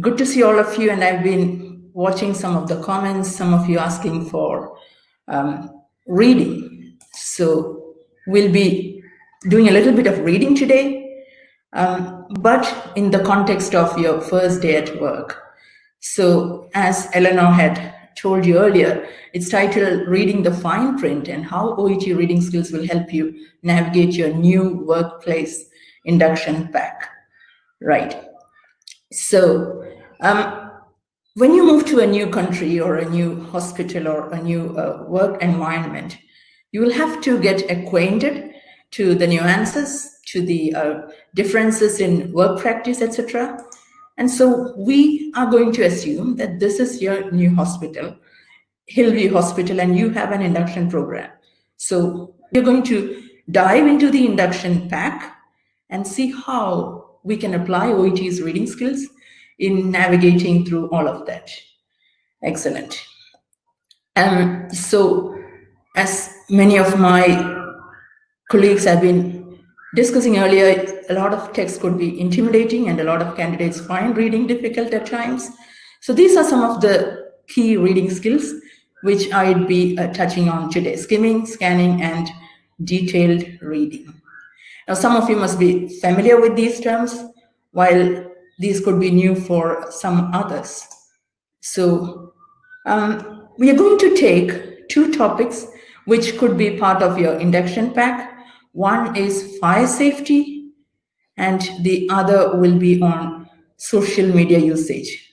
Good to see all of you, and I've been watching some of the comments, some of you asking for reading. So we'll be doing a little bit of reading today, but in the context of your first day at work. So as Eleanor had told you earlier, it's titled Reading the Fine Print and How OET Reading Skills Will Help You Navigate Your New Workplace Induction Pack. Right. So when you move to a new country or a new hospital or a new work environment, you will have to get acquainted to the nuances, to the differences in work practice, etc. And so we are going to assume that this is your new hospital, Hillview Hospital, and you have an induction program. So we're going to dive into the induction pack and see how we can apply OET's reading skills in navigating through all of that. Excellent. So as many of my colleagues have been discussing earlier, a lot of text could be intimidating and a lot of candidates find reading difficult at times. So these are some of the key reading skills which I'd be touching on today: skimming, scanning, and detailed reading. Now, some of you must be familiar with these terms, while these could be new for some others. So we are going to take two topics which could be part of your induction pack. One is fire safety, and the other will be on social media usage.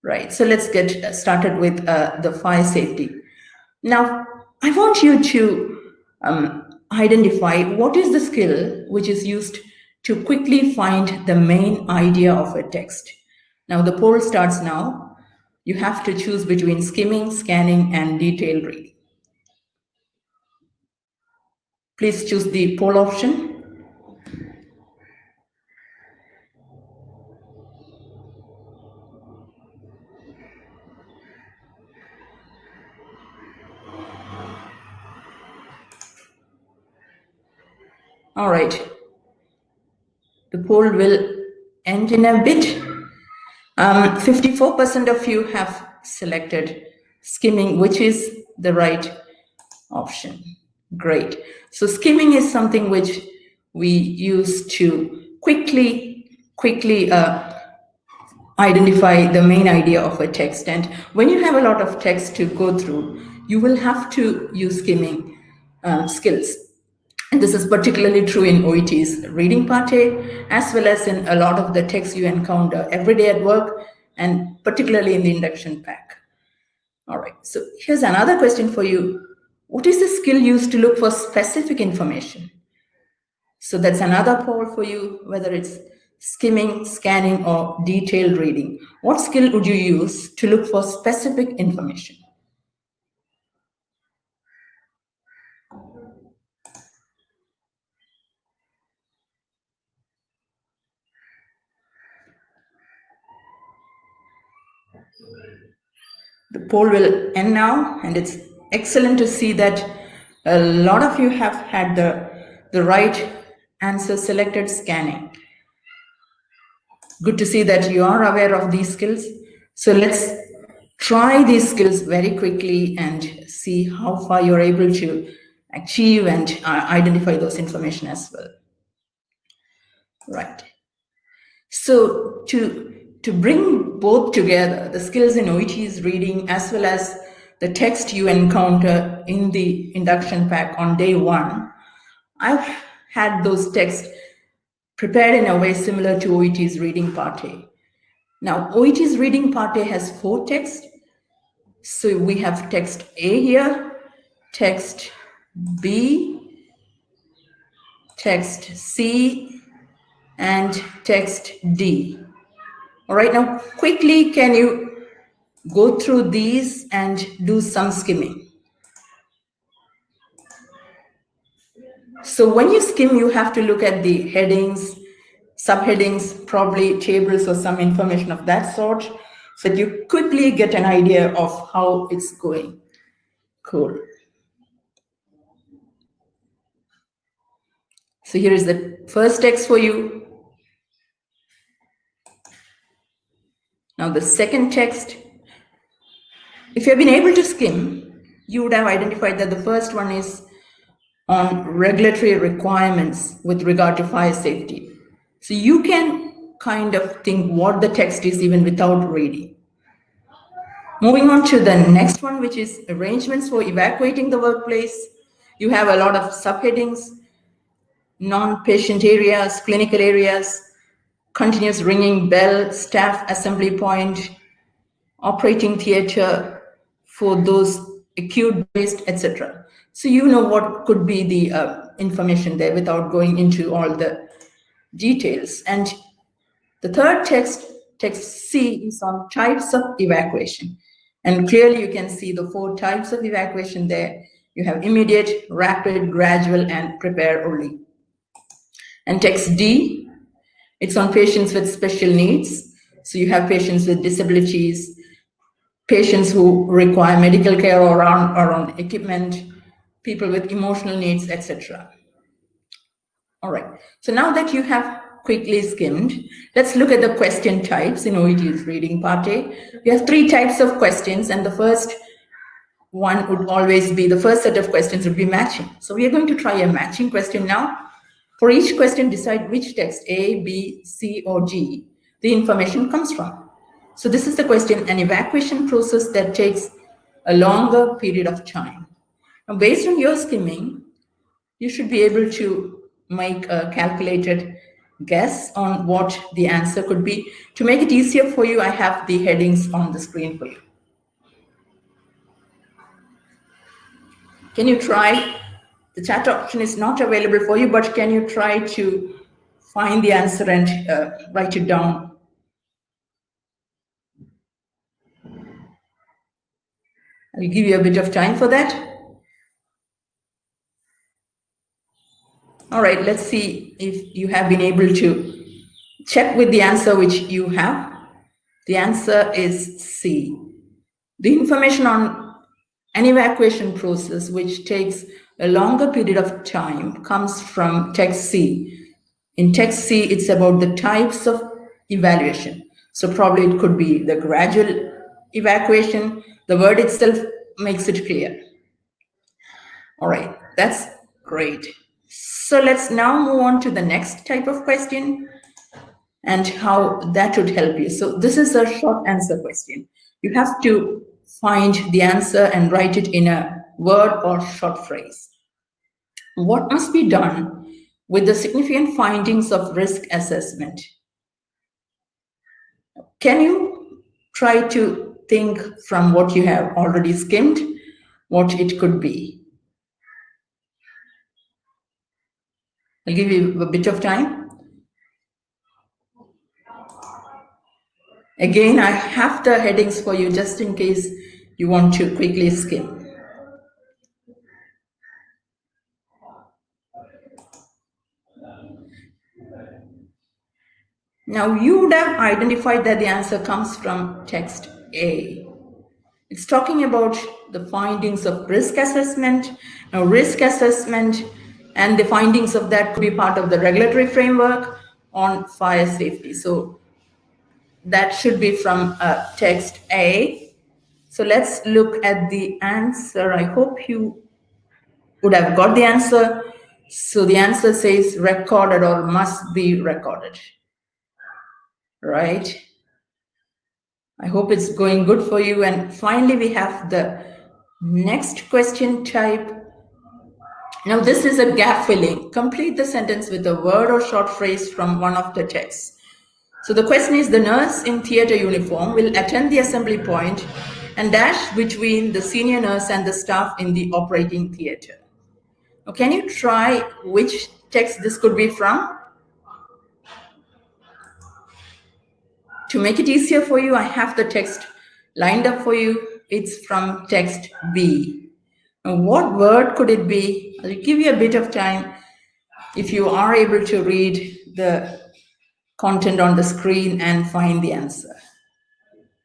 Right, so let's get started with the fire safety. Now, I want you to identify what is the skill which is used to quickly find the main idea of a text. Now, the poll starts now. You have to choose between skimming, scanning, and detailed reading. Please choose the poll option. All right. The poll will end in a bit. 54% of you have selected skimming, which is the right option. Great. So skimming is something which we use to quickly identify the main idea of a text. And when you have a lot of text to go through, you will have to use skimming skills. And this is particularly true in OET's reading part A, as well as in a lot of the text you encounter every day at work, and particularly in the induction pack. All right, so here's another question for you. What is the skill used to look for specific information? So that's another poll for you, whether it's skimming, scanning, or detailed reading. What skill would you use to look for specific information? The poll will end now, and it's excellent to see that a lot of you have had the right answer selected: scanning. Good to see that you are aware of these skills. So let's try these skills very quickly and see how far you're able to achieve and identify those information as well. Right. So to bring both together, the skills in OET's reading as well as the text you encounter in the induction pack on day one, I've had those texts prepared in a way similar to OET's reading part A. Now, OET's reading part A has 4 texts. So we have text A here, text B, text C, and text D. All right, now quickly, can you go through these and do some skimming? So when you skim, you have to look at the headings, subheadings, probably tables or some information of that sort, so that you quickly get an idea of how it's going. Cool. So here is the first text for you. Now the second text, if you have been able to skim, you would have identified that the first one is on regulatory requirements with regard to fire safety. So you can kind of think what the text is even without reading. Moving on to the next one, which is arrangements for evacuating the workplace. You have a lot of subheadings, non-patient areas, clinical areas, continuous ringing bell, staff assembly point, operating theater for those acute based, etc. So you know what could be the information there without going into all the details. And the third text C, is on types of evacuation. And clearly you can see the 4 types of evacuation there. You have immediate, rapid, gradual, and prepare only. And text D, it's on patients with special needs. So you have patients with disabilities, patients who require medical care or on equipment, people with emotional needs, etc. All right, so now that you have quickly skimmed, let's look at the question types in OET's reading part A. We have 3 types of questions, and the first one would always be, the first set of questions would be matching. So we are going to try a matching question now. For each question, decide which text, A, B, C, or D, the information comes from. So this is the question, an evacuation process that takes a longer period of time. Now, based on your skimming, you should be able to make a calculated guess on what the answer could be. To make it easier for you, I have the headings on the screen for you. Can you try? The chat option is not available for you, but can you try to find the answer and write it down? I'll give you a bit of time for that. All right, let's see if you have been able to check with the answer which you have. The answer is C. The information on an evacuation process which takes a longer period of time comes from text C. In text C, it's about the types of evaluation. So probably it could be the gradual evacuation. The word itself makes it clear. All right, that's great. So let's now move on to the next type of question and how that would help you. So this is a short answer question. You have to find the answer and write it in a word or short phrase. What must be done with the significant findings of risk assessment? Can you try to think from what you have already skimmed, what it could be? I'll give you a bit of time. Again, I have the headings for you just in case you want to quickly skim. Now, you would have identified that the answer comes from text A. It's talking about the findings of risk assessment. Now, risk assessment and the findings of that could be part of the regulatory framework on fire safety. So that should be from text A. So let's look at the answer. I hope you would have got the answer. So the answer says recorded or must be recorded, right? I hope it's going good for you. And finally, we have the next question type. Now, this is a gap filling. Complete the sentence with a word or short phrase from one of the texts. So the question is, the nurse in theater uniform will attend the assembly point and dash between the senior nurse and the staff in the operating theater. Now, can you try which text this could be from? To make it easier for you, I have the text lined up for you. It's from text B. Now, what word could it be? I'll give you a bit of time if you are able to read the content on the screen and find the answer.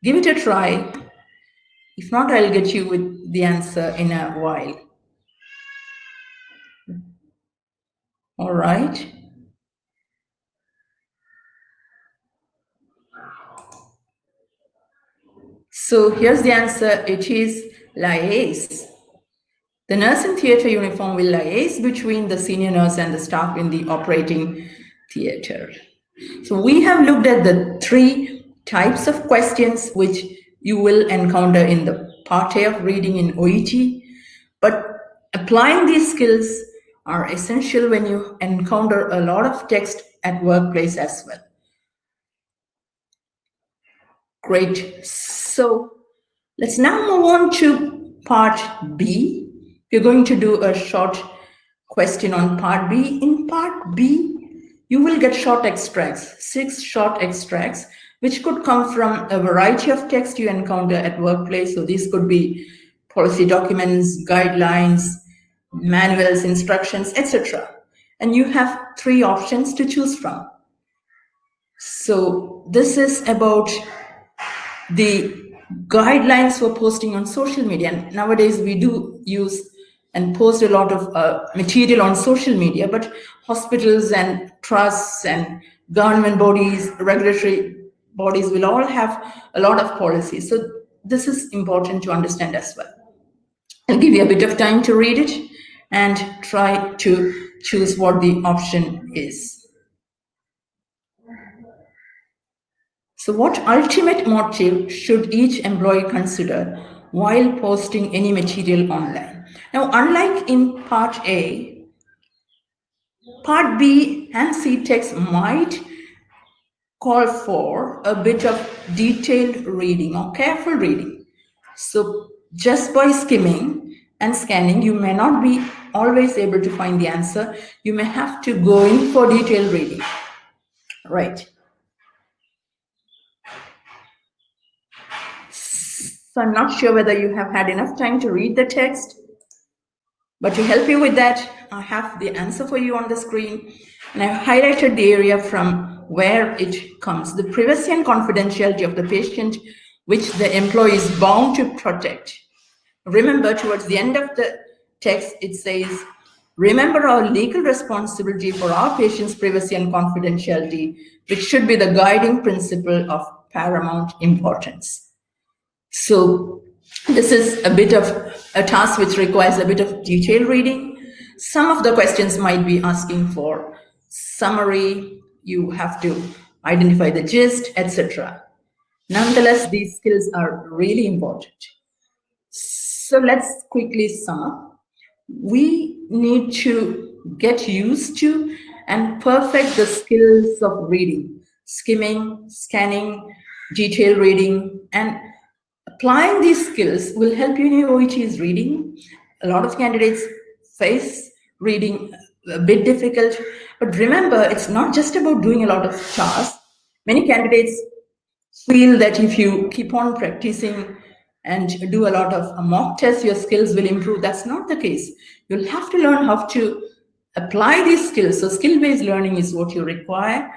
Give it a try. If not, I'll get you with the answer in a while. All right. So here's the answer. It is liaise. The nurse in theatre uniform will liaise between the senior nurse and the staff in the operating theatre. So we have looked at the 3 types of questions which you will encounter in the part A of reading in OET, but applying these skills are essential when you encounter a lot of text at workplace as well. Great. So let's now move on to part B. We're going to do a short question on part B. In part B, you will get short extracts, 6 short extracts, which could come from a variety of text you encounter at workplace. So these could be policy documents, guidelines, manuals, instructions, etc. And you have 3 options to choose from. So this is about the guidelines for posting on social media. And nowadays we do use and post a lot of material on social media, but hospitals and trusts and government bodies, regulatory bodies will all have a lot of policies. So this is important to understand as well. I'll give you a bit of time to read it and try to choose what the option is. So what ultimate motive should each employee consider while posting any material online? Now, unlike in part A, part B and C text might call for a bit of detailed reading or careful reading. So just by skimming and scanning, you may not be always able to find the answer. You may have to go in for detailed reading. Right. So I'm not sure whether you have had enough time to read the text, but to help you with that, I have the answer for you on the screen, and I've highlighted the area from where it comes. The privacy and confidentiality of the patient, which the employee is bound to protect. Remember, towards the end of the text, it says, remember our legal responsibility for our patient's privacy and confidentiality, which should be the guiding principle of paramount importance. So this is a bit of a task which requires a bit of detailed reading. Some of the questions might be asking for summary, you have to identify the gist, etc. Nonetheless, these skills are really important. So let's quickly sum up. We need to get used to and perfect the skills of reading, skimming, scanning, detailed reading, and applying these skills will help you in your OET's reading. A lot of candidates face reading a bit difficult, but remember, it's not just about doing a lot of tasks. Many candidates feel that if you keep on practicing and do a lot of mock tests, your skills will improve. That's not the case. You'll have to learn how to apply these skills. So skill-based learning is what you require.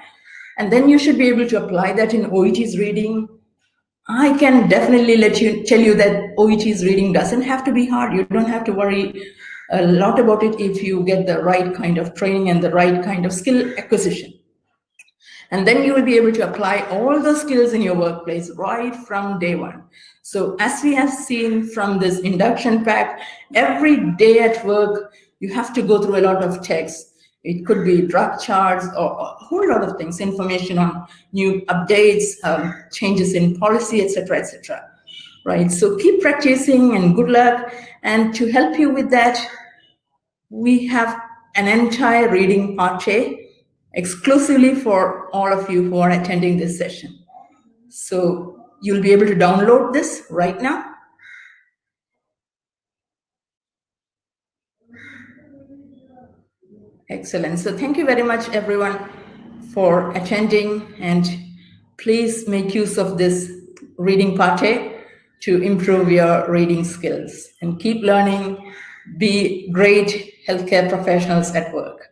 And then you should be able to apply that in OET's reading. I can definitely tell you that OET's reading doesn't have to be hard. You don't have to worry a lot about it if you get the right kind of training and the right kind of skill acquisition. And then you will be able to apply all the skills in your workplace right from day one. So as we have seen from this induction pack, every day at work, you have to go through a lot of text. It could be drug charts or a whole lot of things, information on new updates, changes in policy, etc., etc. Right? So keep practicing and good luck. And to help you with that, we have an entire reading part A exclusively for all of you who are attending this session. So you'll be able to download this right now. Excellent. So thank you very much, everyone, for attending, and please make use of this reading part A to improve your reading skills and keep learning. Be great healthcare professionals at work.